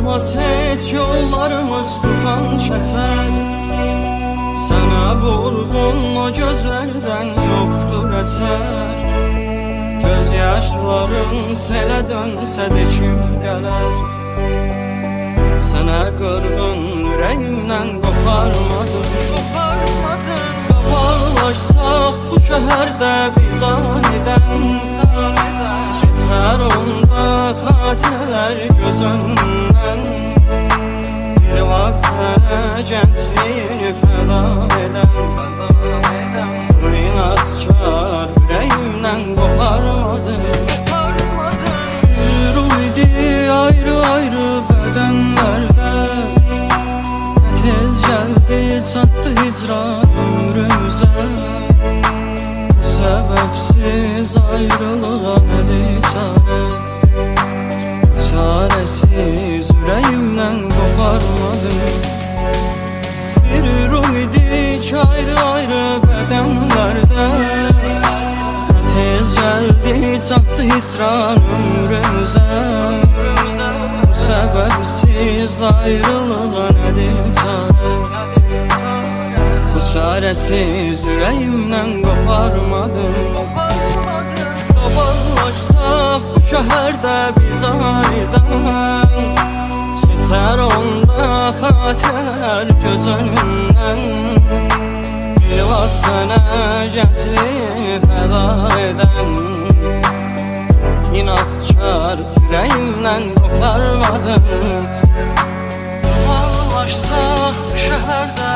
Kavuşmaz heç yollarımız tufan kəsər. Sənə vurğun o gözlərdən yoxdur əsər. Göz yaşların selə dönsə də kim gələr? Sənə qırğın ürəyimdən qoparmadım. Qabarlaşsaq bu şəhərdə biz anidən, keçər onda xatirələr göz önündən. Bir vaxt sənə gəncliyini fəda edən, inadkar ürəyimdən qoparmadım. Yürüydi ayrı-ayrı bədənlərdə, nə tez gəldi çatdı hicran ömrümüzə. Bu səbəbsiz ayrılığa nədir çarə? Çarəsiz ürəyimdən qoparmadım. Bir ümiddik ayrı-ayrı bədənlərdə, nə tez gəldi çatdı hicran ömrümüzə. Bu səbəbsiz ayrılığa nədir çarə? Bu çarəsiz ürəyimdən qoparmadım. Qabarlaşsaq bu şəhərdə biz anidən, keçər onda xatirələr göz önündən. Bir vaxt sənə gəncliyi fəda edən, inadkar ürəyimdən qoparmadım. Qabarlaşsaq bu şəhərdə